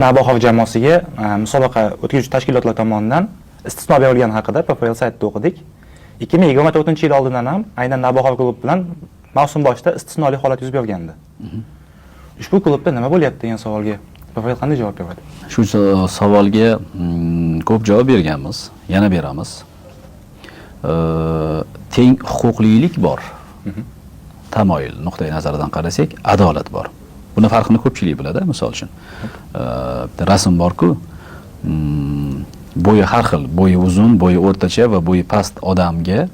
Navbahor jamoasiga musobaqa o'tkazuvchi tashkilotlar tomonidan istisno berilgani haqida PFL saytida o'qidik. 2024-yil oldindan ham aynan Navbahor klubi bilan mavsum boshida istisnoli holat yuz bergandi. Ushbu klubda nima bo'lyapti degan savolga PFL qanday javob beradi? Shu savolga ko'p javob berganmiz, yana beramiz. Teng huquqlilik bor. Tamoyil nuqtai nazaridan qarasak, adolat bor. Buni farqini ko'pchilik biladi, misol uchun. Bitta rasm bor-ku, bo'yi har xil, bo'yi uzun, bo'yi o'rtacha va bo'yi past odamga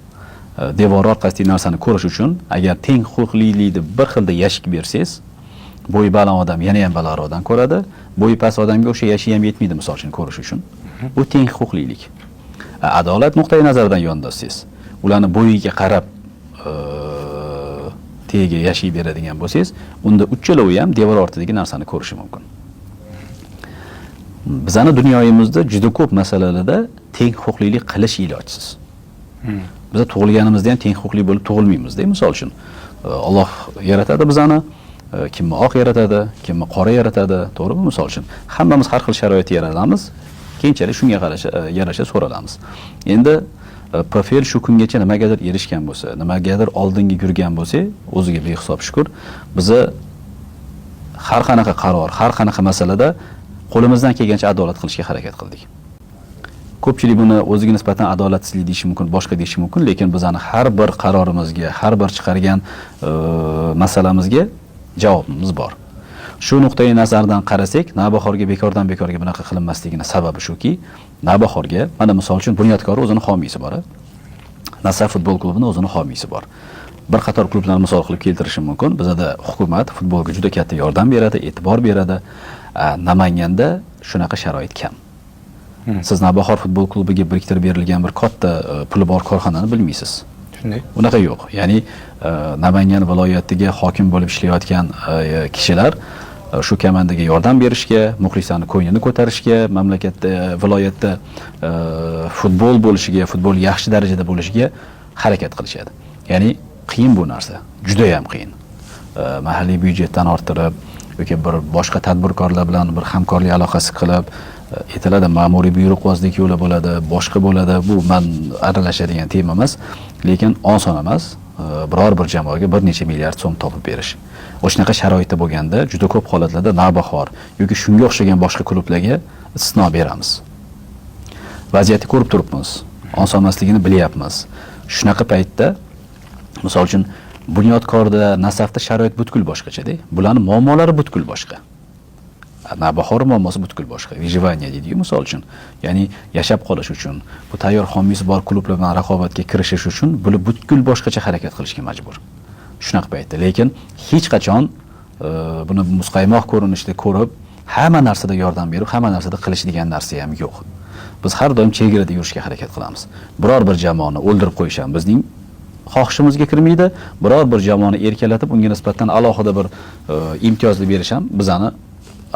devor orqasidagi narsani ko'rish uchun agar teng huquqlilikni bir xilda yashik bersangiz, bo'yi baland odam yana ham balandroqdan ko'radi, bo'yi past odamga o'sha yashi ham yetmaydi misol uchun ko'rish uchun. Bu teng huquqlilik. Adolat nuqtai nazaridan yondashsangiz, ularni bo'yiga qarab tega yashib beradigan bo'lsangiz, unda uchalovi ham devor ortidagi narsani ko'rishi mumkin. Bizning dunyoyimizda juda ko'p masalalarda teng huquqlilik qilish ilojsiz. Biz tug'ilganimizda ham teng huquqli bo'lib tug'ilmaymiz-da, misol uchun. Alloh yaratadi bizani, kimni oq yaratadi, kimni qora yaratadi, to'g'rimi? Misol uchun, hammamiz har xil sharoit yaratamiz, keyinchalik shunga yarasha so'ralamiz. Endi PFL shu kungacha nimagadir erishgan bo'lsa, nimagadir oldinga yurgan bo'lsa, o'ziga behisob shukr, biz har qanaqa qaror, har qanaqa masalada qo'limizdan kelgancha adolat qilishga harakat qildik. Ko'pchilik buni o'ziga nisbatan adolatsizlik deyishi mumkin, boshqa deyishi mumkin, lekin bizning har bir qarorimizga, har bir chiqargan masalamizga javobimiz bor. Shu nuqtai nazardan qarasak, Navbahorga bekorga bunaqa qilinmasligining sababi shuki, Navbahorga mana misol uchun Bunyodkor o'zining homiysi bor. Nasaf futbol klubining o'zining homiysi bor. Bir qator klublarni misol qilib keltirishim mumkin. Bizda hukumat futbolga juda katta yordam beradi, e'tibor beradi. Namanganda shunaqa sharoit kam. Siz Navbahor futbol klubiga biriktirib berilgan bir katta puli bor korxonani bilmaysiz. Shunday. Unaqa yo'q. Ya'ni Namangan viloyatiga hokim bo'lib ishlayotgan kishilar shu komandaga yordam berishga, muxlislarning ko'nglini ko'tarishga, mamlakatda, viloyatda futbol bo'lishiga, futbol yaxshi darajada bo'lishiga harakat qilishadi. Ya'ni qiyin bu narsa, juda ham qiyin. Mahalliy byudjetdan orttirib yoki bir boshqa tadbirkorlar bilan bir hamkorlik aloqasi qilib aytiladi, ma'muriy buyruqbozlik yo'li bo'ladi, boshqa bo'ladi. Bu men aralashadigan tema emas, lekin oson emas. Biror bir jamoaga bir necha milliard so'm topib berish. O'shanaqa sharoitda bo'lganda juda ko'p holatlarda Navbahor yoki shunga o'xshagan boshqa klublarga istisno beramiz. Vaziyatni ko'rib turibmiz, oson emasligini bilyapmiz. Shunaqa paytda misol uchun Bunyodkorda, Nasafda sharoit butkul boshqacha-da. Bularning muammolari butkul boshqa. Navbahor muammosi butkul boshqa. Vijivaniya deydi-ku misol uchun. Ya'ni yashab qolish uchun, bu tayyor homiysi bor klublar bilan raqobatga kirishish uchun bular butkul boshqacha harakat qilishga majbur. Shunaqa paytda, lekin hech qachon buni muzqaymoq ko'rinishda ko'rib, hamma narsada yordam berib, hamma narsada qilish degan narsa ham yo'q. Biz har doim chegarada yurishga harakat qilamiz. Biror bir jamoani o'ldirib qo'yish ham bizning xohishimizga kirmaydi. Biror bir jamoani erkalatib, unga nisbatan alohida bir imtiyozli berish ham bizani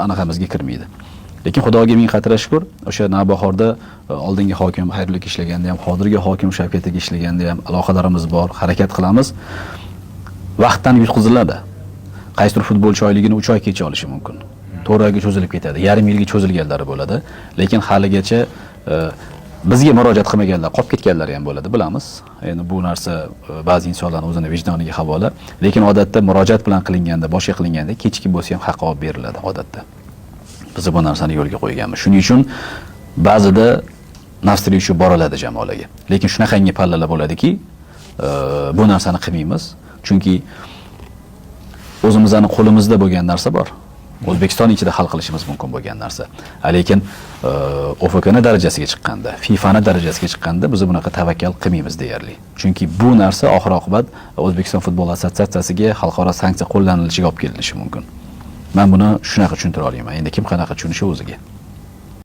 anaqamizga kirmaydi. Lekin Xudoga ming qatra shukr, o'sha Navbahorda oldingi hokim Xayrullik ishlaganda ham, hozirgi hokim Shavkatga ishlaganda ham aloqalarimiz bor, harakat qilamiz. Vaqtdan yutqiziladi. Qaysidir futbolchi oyligini 3 oy kecha olishi mumkin. 4 oyga cho'zilib ketadi, yarim yilga cho'zilganlari bo'ladi. Lekin haligacha bizga murojaat qilmaganlar, qolib ketganlar ham bo'ladi, bilamiz. Endi bu narsa ba'zi insonlarning o'zining vijdoniga havola, lekin odatda murojaat bilan qilinganda, boshqa qilinganda kechikib bo'lsa ham haqq olib beriladi odatda. Biz bu narsani yo'lga qo'yganmiz. Shuning uchun ba'zida nafstiruvchi boriladi jamoalarga. Lekin shunaqangi pallalar bo'ladiki, bu narsani qilmaymiz. Chunki o'zimizning qo'limizda bo'lgan narsa bor. O'zbekiston ichida hal qilishimiz mumkin bo'lgan narsa. Lekin OFKning darajasiga chiqqanda, FIFAning darajasiga chiqqanda biz bunaqa tavakkal qilmaymiz deyarli. Chunki bu narsa oxir-oqibat O'zbekiston futbol assotsiatsiyasiga xalqaro sanksiya qo'llanilishiga olib kelinishi mumkin. Men buni shunaqa tushuntira olaman. Endi kim qanaqa tushunishi o'ziga.